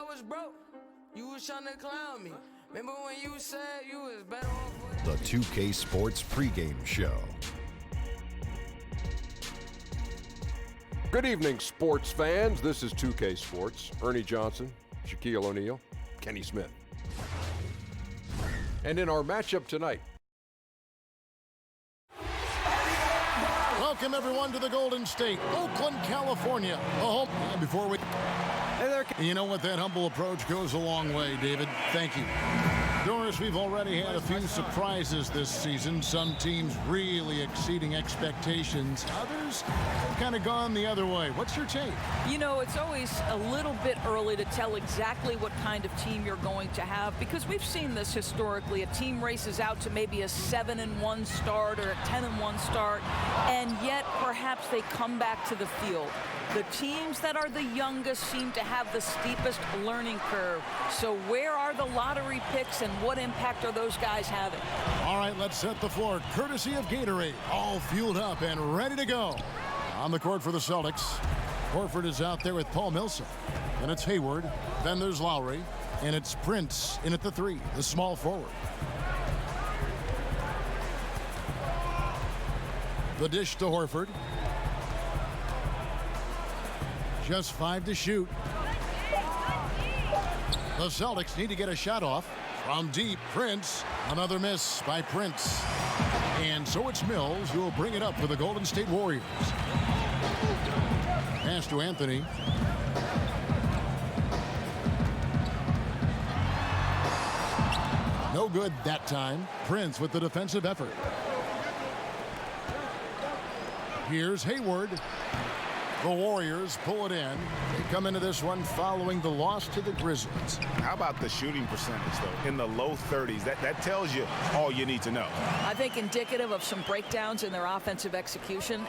I was broke. You was trying to clown me. Remember when you said you was better off with... The 2K Sports pregame show. Good evening, sports fans. This is 2K Sports. Ernie Johnson, Shaquille O'Neal, Kenny Smith. And in our matchup tonight. Welcome, everyone, to the Golden State, Oakland, California. The home. And before we... Hey there. You know what? That humble approach goes a long way, David. Thank you. Doris, we've already had a few surprises this season. Some teams really exceeding expectations. Others have kind of gone the other way. What's your take? You know, it's always a little bit early to tell exactly what kind of team you're going to have, because we've seen this historically. A team races out to maybe a 7-1 start or a 10-1 start, and yet perhaps they come back to the field. The teams that are the youngest seem to have the steepest learning curve. So where are the lottery picks and what impact are those guys having? All right, let's set the floor. Courtesy of Gatorade, all fueled up and ready to go. On the court for the Celtics, Horford is out there with Paul Millsap. Then it's Hayward. Then there's Lowry. And it's Prince in at the 3, the small forward. The dish to Horford. Just 5 to shoot. The Celtics need to get a shot off. From deep, Prince. Another miss by Prince. And so it's Mills who will bring it up for the Golden State Warriors. Pass to Anthony. No good that time. Prince with the defensive effort. Here's Hayward. The Warriors pull it in. They come into this one following the loss to the Grizzlies. How about the shooting percentage, though? In the low 30s. That tells you all you need to know. I think indicative of some breakdowns in their offensive execution.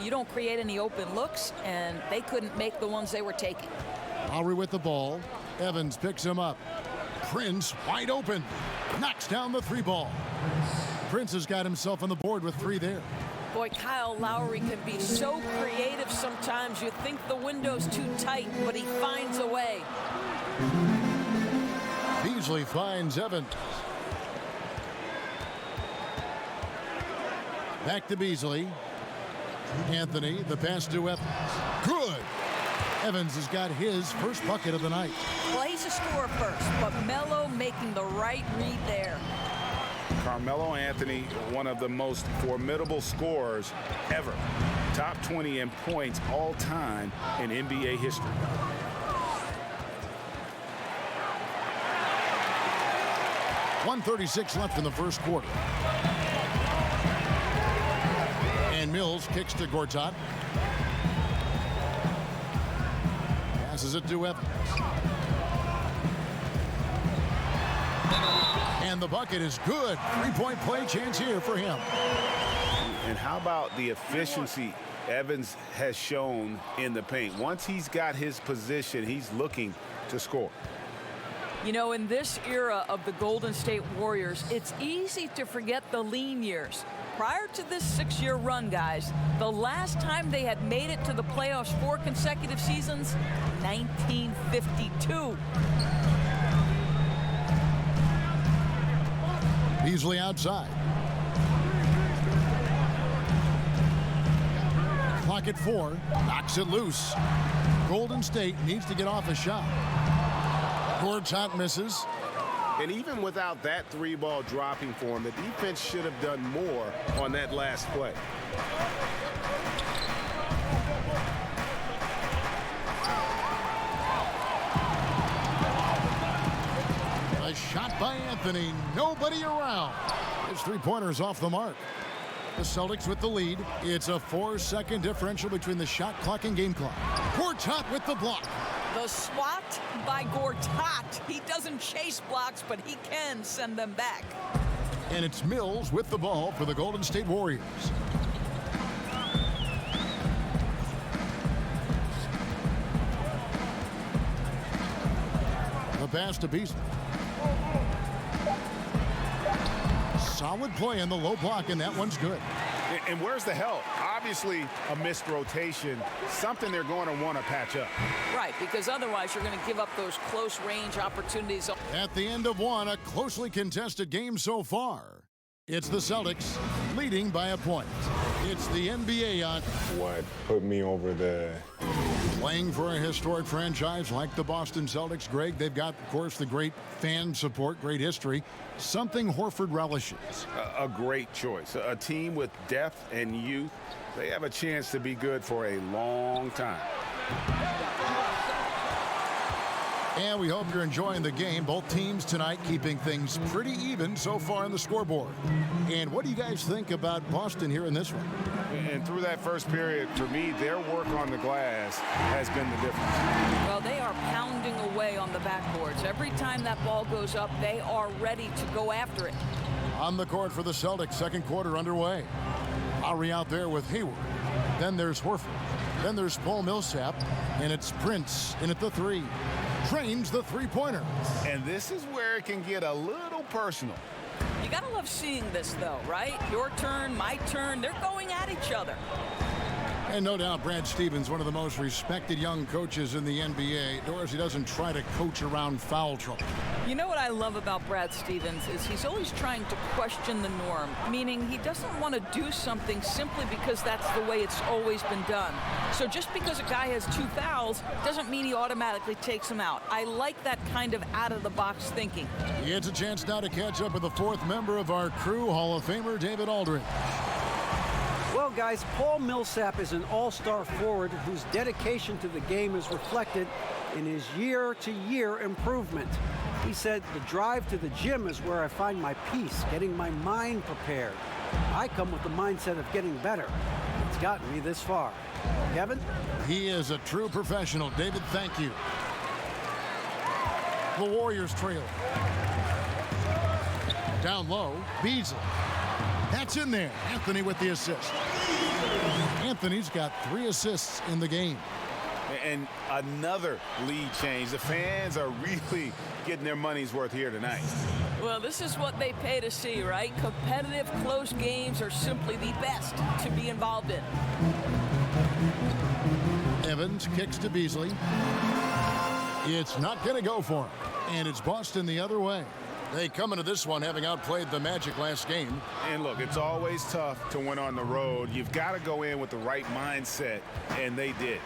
You don't create any open looks, and they couldn't make the ones they were taking. Lowry with the ball. Evans picks him up. Prince wide open. Knocks down the 3 ball. Prince has got himself on the board with 3 there. Boy, Kyle Lowry can be so creative sometimes. You think the window's too tight, but he finds a way. Beasley finds Evans. Back to Beasley. Anthony, the pass to Evans. Good! Evans has got his first bucket of the night. Well, he's a scorer first, but Melo making the right read there. Carmelo Anthony, one of the most formidable scorers ever. Top 20 in points all time in NBA history. .136 left in the first quarter. And Mills kicks to Gortat. Passes it to Evans. And the bucket is good. 3-point play chance here for him. And how about the efficiency Evans has shown in the paint? Once he's got his position, he's looking to score. You know, in this era of the Golden State Warriors, it's easy to forget the lean years. Prior to this 6-year run, guys, the last time they had made it to the playoffs 4 consecutive seasons, 1952. Beasley outside. Clock at 4. Knocks it loose. Golden State needs to get off a shot. Gortat misses. And even without that 3-ball dropping for him, the defense should have done more on that last play. A shot by Anthony. Nobody around. His 3-pointer's off the mark. The Celtics with the lead. It's a 4-second differential between the shot clock and game clock. Gortat with the block. The swat by Gortat. He doesn't chase blocks, but he can send them back. And it's Mills with the ball for the Golden State Warriors. The pass to Beasley. Solid play in the low block, and that one's good. And where's the help? Obviously, a missed rotation, something they're going to want to patch up. Right, because otherwise you're going to give up those close-range opportunities. At the end of one, a closely contested game so far. It's the Celtics leading by a point. It's the NBA on. What put me over the... Playing for a historic franchise like the Boston Celtics, Greg, they've got, of course, the great fan support, great history, something Horford relishes. A great choice. A team with depth and youth. They have a chance to be good for a long time. And we hope you're enjoying the game. Both teams tonight keeping things pretty even so far on the scoreboard. And what do you guys think about Boston here in this one? And through that first period, for me, their work on the glass has been the difference. Well, they are pounding away on the backboards. Every time that ball goes up, they are ready to go after it. On the court for the Celtics, second quarter underway. Lowry out there with Hayward. Then there's Horford. Then there's Paul Millsap. And it's Prince in at the three. Trains the three-pointer. And this is where it can get a little personal. You gotta love seeing this, though, right? Your turn, my turn, they're going at each other. And no doubt Brad Stevens, one of the most respected young coaches in the NBA. Doris, he doesn't try to coach around foul trouble. You know what I love about Brad Stevens is he's always trying to question the norm, meaning he doesn't want to do something simply because that's the way it's always been done. So just because a guy has 2 fouls doesn't mean he automatically takes them out. I like that kind of out-of-the-box thinking. He gets a chance now to catch up with the fourth member of our crew, Hall of Famer David Aldridge. Well, guys, Paul Millsap is an all-star forward whose dedication to the game is reflected in his year-to-year improvement. He said, the drive to the gym is where I find my peace, getting my mind prepared. I come with the mindset of getting better. It's gotten me this far. Kevin? He is a true professional. David, thank you. The Warriors trail. Down low, Beasley. That's in there. Anthony with the assist. Anthony's got 3 assists in the game. And another lead change. The fans are really getting their money's worth here tonight. Well, this is what they pay to see, right? Competitive, close games are simply the best to be involved in. Evans kicks to Beasley. It's not going to go for him. And it's Boston the other way. They come into this one having outplayed the Magic last game. And look, it's always tough to win on the road. You've got to go in with the right mindset, and they did.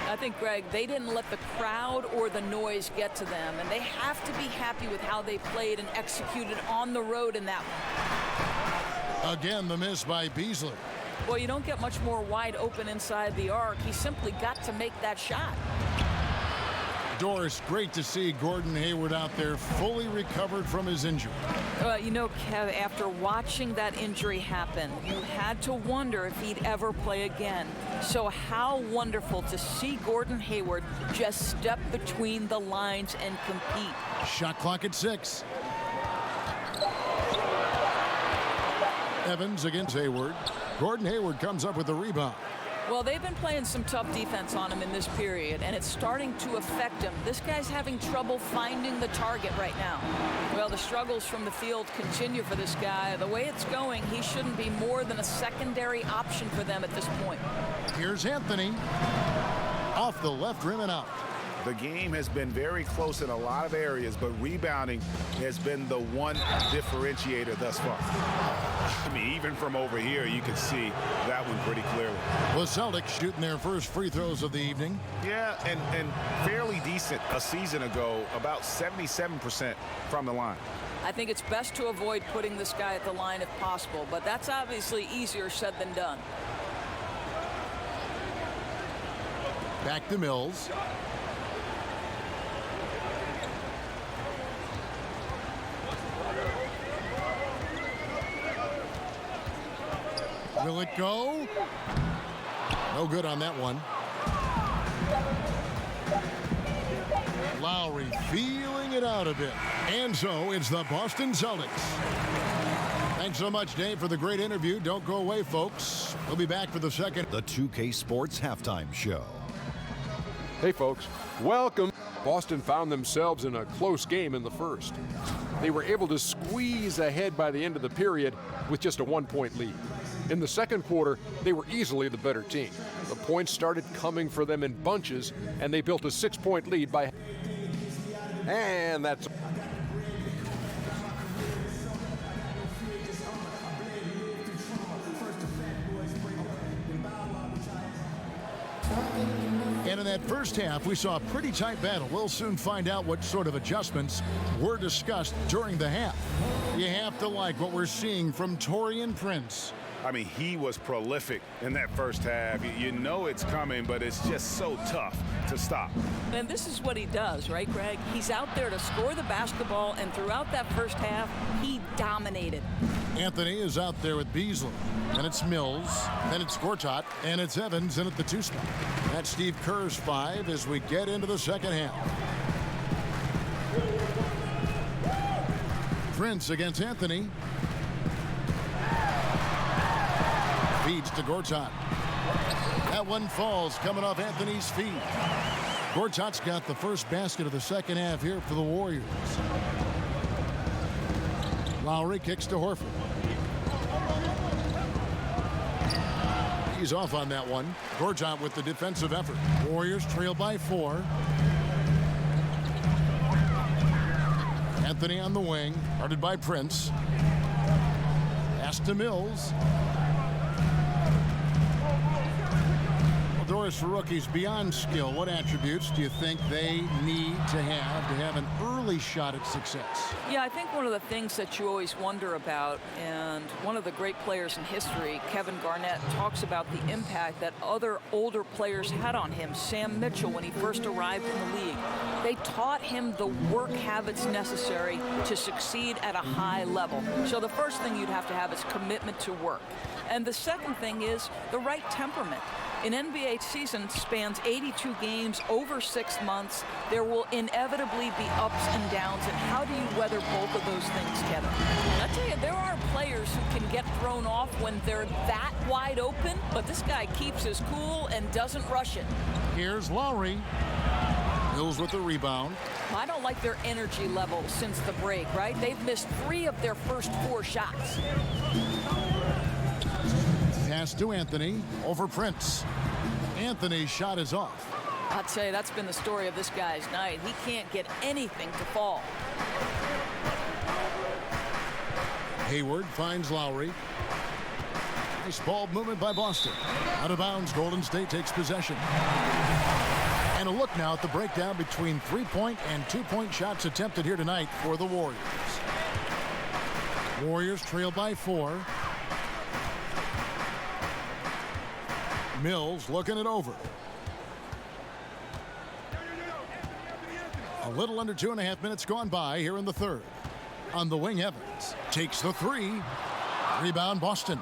I think, Greg, they didn't let the crowd or the noise get to them, and they have to be happy with how they played and executed on the road in that one. Again, the miss by Beasley. Well, you don't get much more wide open inside the arc. He simply got to make that shot. Doris, great to see Gordon Hayward out there fully recovered from his injury. You know, Kev, after watching that injury happen, you had to wonder if he'd ever play again. So how wonderful to see Gordon Hayward just step between the lines and compete. Shot clock at 6. Evans against Hayward. Gordon Hayward comes up with the rebound. Well, they've been playing some tough defense on him in this period, and it's starting to affect him. This guy's having trouble finding the target right now. Well, the struggles from the field continue for this guy. The way it's going, he shouldn't be more than a secondary option for them at this point. Here's Anthony. Off the left rim and out. The game has been very close in a lot of areas, but rebounding has been the one differentiator thus far. I mean, even from over here, you can see that one pretty clearly. The Celtics shooting their first free throws of the evening. Yeah, and fairly decent a season ago, about 77% from the line. I think it's best to avoid putting this guy at the line if possible, but that's obviously easier said than done. Back to Mills. Will it go? No good on that one. Lowry feeling it out a bit. And so it's the Boston Celtics. Thanks so much, Dave, for the great interview. Don't go away, folks. We'll be back for the second. The 2K Sports Halftime Show. Hey, folks. Welcome. Boston found themselves in a close game in the first. They were able to squeeze ahead by the end of the period with just a 1-point lead. In the second quarter, they were easily the better team. The points started coming for them in bunches, and they built a 6-point lead by... And that's... And in that first half, we saw a pretty tight battle. We'll soon find out what sort of adjustments were discussed during the half. You have to like what we're seeing from Taurean Prince. I mean, he was prolific in that first half. You know it's coming, but it's just so tough to stop. And this is what he does, right, Greg? He's out there to score the basketball, and throughout that first half, he dominated. Anthony is out there with Beasley. Then it's Mills. Then it's Gortat. And it's Evans in at the 2 spot. That's Steve Kerr's 5 as we get into the second half. Prince against Anthony. Feeds to Gortat. That one falls coming off Anthony's feet. Gortat's got the first basket of the second half here for the Warriors. Lowry kicks to Horford. He's off on that one. Gortat with the defensive effort. Warriors trail by 4. Anthony on the wing, guarded by Prince. Pass to Mills. Doris, for rookies, beyond skill, what attributes do you think they need to have an early shot at success? Yeah, I think one of the things that you always wonder about, and one of the great players in history, Kevin Garnett, talks about the impact that other older players had on him. Sam Mitchell, when he first arrived in the league, they taught him the work habits necessary to succeed at a high level. So the first thing you'd have to have is commitment to work. And the second thing is the right temperament. An NBA season spans 82 games over 6 months. There will inevitably be ups and downs, and how do you weather both of those things together? I tell you, there are players who can get thrown off when they're that wide open, but this guy keeps his cool and doesn't rush it. Here's Lowry. Mills with the rebound. I don't like their energy level since the break, right? They've missed 3 of their first 4 shots. Pass to Anthony over Prince. Anthony's shot is off. I'd say that's been the story of this guy's night. He can't get anything to fall. Hayward finds Lowry. Nice ball movement by Boston. Out of bounds, Golden State takes possession. And a look now at the breakdown between 3-point and 2-point shots attempted here tonight for the Warriors. Warriors trail by 4. Mills looking it over. A little under 2.5 minutes gone by here in the third. On the wing, Evans takes the 3. Rebound, Boston.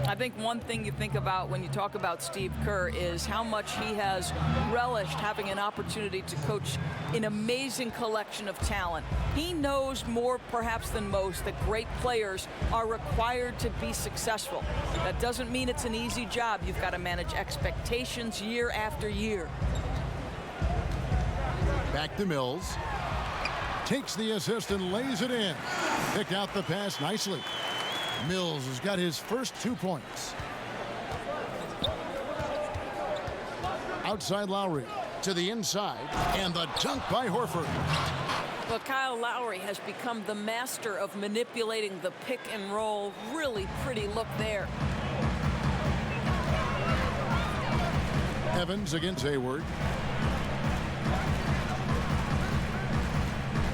I think one thing you think about when you talk about Steve Kerr is how much he has relished having an opportunity to coach an amazing collection of talent. He knows more perhaps than most that great players are required to be successful. That doesn't mean it's an easy job. You've got to manage expectations year after year. Back to Mills. Takes the assist and lays it in. Picked out the pass nicely. Mills has got his first 2 points. Outside Lowry to the inside, and the dunk by Horford. Well, Kyle Lowry has become the master of manipulating the pick and roll. Really pretty look there. Evans against Hayward.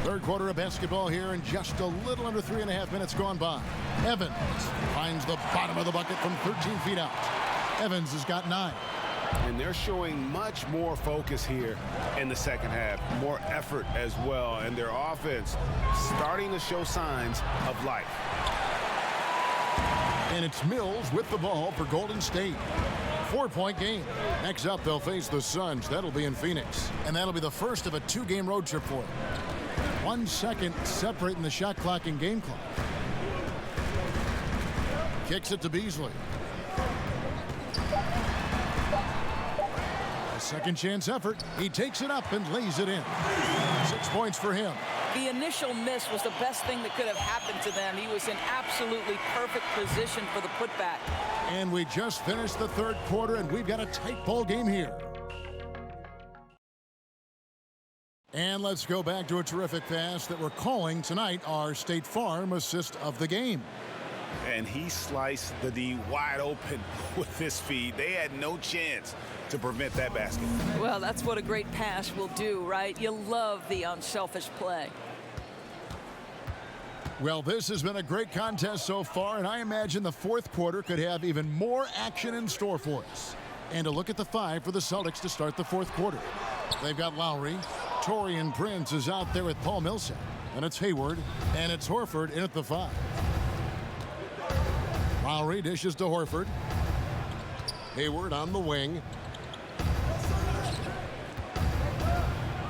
Third quarter of basketball here, and just a little under 3.5 minutes gone by. Evans finds the bottom of the bucket from 13 feet out. Evans has got 9. And they're showing much more focus here in the second half. More effort as well. And their offense starting to show signs of life. And it's Mills with the ball for Golden State. 4-point game. Next up, they'll face the Suns. That'll be in Phoenix. And that'll be the first of a 2-game road trip for them. 1 second separating the shot clock and game clock. Kicks it to Beasley. A second chance effort. He takes it up and lays it in. 6 points for him. The initial miss was the best thing that could have happened to them. He was in absolutely perfect position for the putback. And we just finished the third quarter, and we've got a tight ball game here. And let's go back to a terrific pass that we're calling tonight our State Farm assist of the game. And he sliced the D wide open with his feet. They had no chance to prevent that basket. Well, that's what a great pass will do, right? You love the unselfish play. Well, this has been a great contest so far, and I imagine the fourth quarter could have even more action in store for us. And a look at the five for the Celtics to start the fourth quarter. They've got Lowry. Taurean Prince is out there with Paul Millsap. And it's Hayward, and it's Horford in at the 5. Lowry dishes to Horford. Hayward on the wing.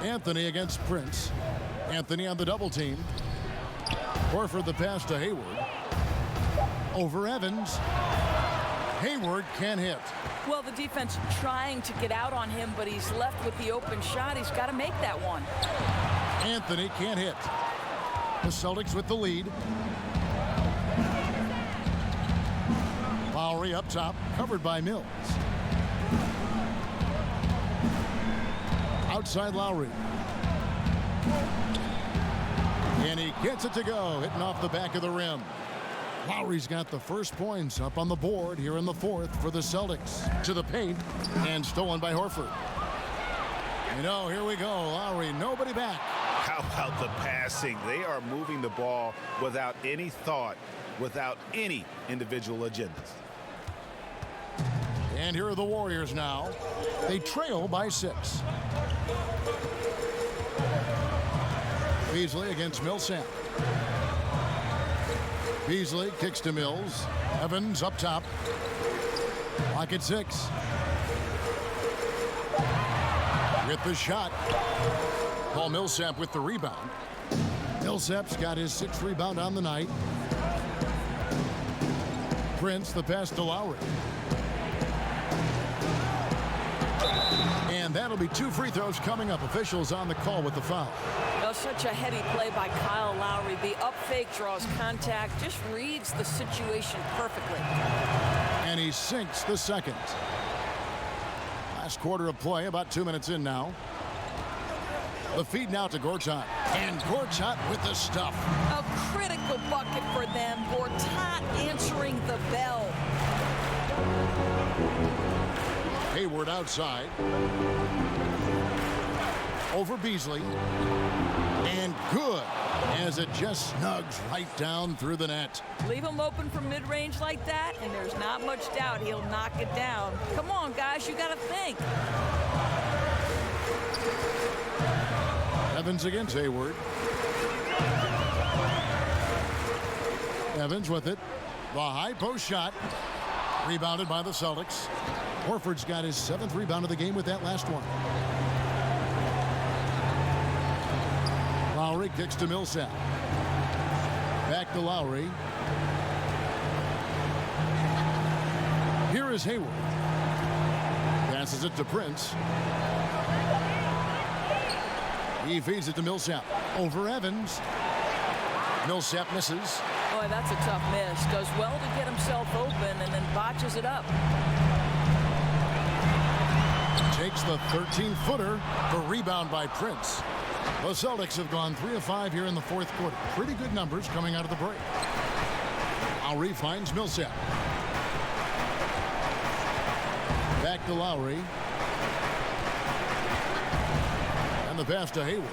Anthony against Prince. Anthony on the double team. Horford the pass to Hayward. Over Evans. Hayward can't hit. Well, the defense trying to get out on him, but he's left with the open shot. He's got to make that one. Anthony can't hit. The Celtics with the lead. Lowry up top, covered by Mills. Outside Lowry. And he gets it to go, hitting off the back of the rim. Lowry's got the first points up on the board here in the fourth for the Celtics. To the paint, and stolen by Horford. You know, here we go. Lowry, nobody back. How about the passing? They are moving the ball without any thought, without any individual agendas. And here are the Warriors now. They trail by 6. Beasley against Millsap. Beasley kicks to Mills. Evans up top. Lock at 6. With the shot. Paul Millsap with the rebound. Millsap's got his 6th rebound on the night. Prince the pass to Lowry. And that'll be 2 free throws coming up. Officials on the call with the foul. Well, such a heady play by Kyle Lowry. The up fake draws contact, just reads the situation perfectly. And he sinks the second. Last quarter of play, about 2 minutes in now. The feed now to Gortat. And Gortat with the stuff. A critical bucket for them. Gortat answering the bell. Hayward outside. Over Beasley. And good, as it just snugs right down through the net. Leave him open from mid-range like that, and there's not much doubt he'll knock it down. Come on, guys, you got to think. Evans against Hayward. Evans with it. The high post shot. Rebounded by the Celtics. Horford's got his 7th rebound of the game with that last one. Lowry kicks to Millsap. Back to Lowry. Here is Hayward. Passes it to Prince. He feeds it to Millsap. Over Evans. Millsap misses. Boy, that's a tough miss. Does well to get himself open and then botches it up. Takes the 13-footer. The rebound by Prince. The Celtics have gone 3 of 5 here in the fourth quarter. Pretty good numbers coming out of the break. Lowry finds Millsap. Back to Lowry. And the pass to Hayward.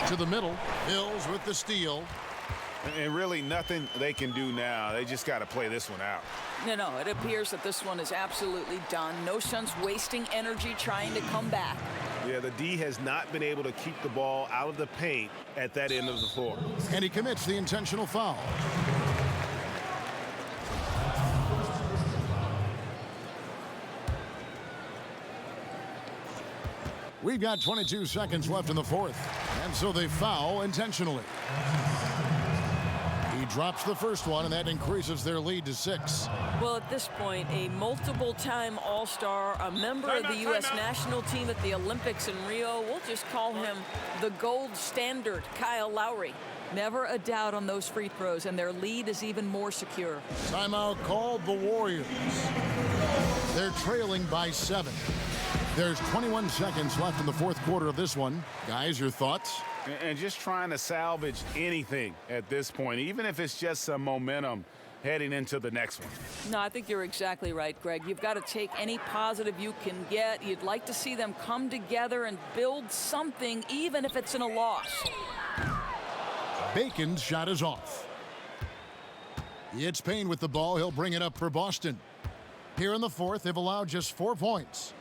To the middle. Mills with the steal. And really nothing they can do now. They just got to play this one out. No, it appears that this one is absolutely done. No sense wasting energy trying to come back. Yeah, the D has not been able to keep the ball out of the paint at that end of the floor. And he commits the intentional foul. We've got 22 seconds left in the fourth. And so they foul intentionally. He drops the first one, and that increases their lead to 6. Well, at this point, a multiple-time All-Star, a member of the U.S. national team at the Olympics in Rio, we'll just call him the gold standard, Kyle Lowry. Never a doubt on those free throws, and their lead is even more secure. Timeout called the Warriors. They're trailing by 7. There's 21 seconds left in the fourth quarter of this one. Guys, your thoughts? And just trying to salvage anything at this point, even if it's just some momentum heading into the next one. No, I think you're exactly right, Greg. You've got to take any positive you can get. You'd like to see them come together and build something, even if it's in a loss. Bacon's shot is off. It's Payne with the ball. He'll bring it up for Boston. Here in the fourth, they've allowed just 4 points.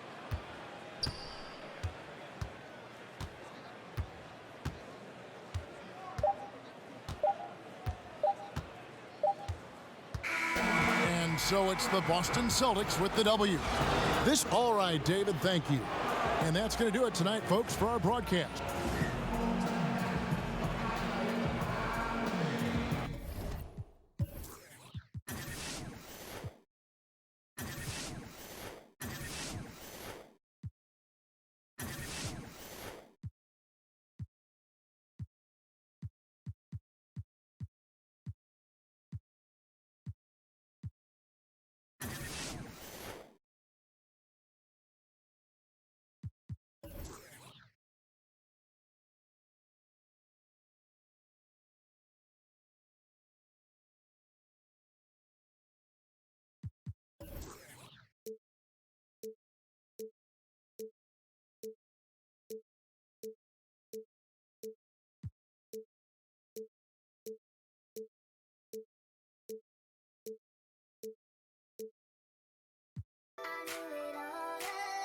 And so it's the Boston Celtics with the W. All right, David, thank you. And that's going to do it tonight, folks, for our broadcast. I do it all.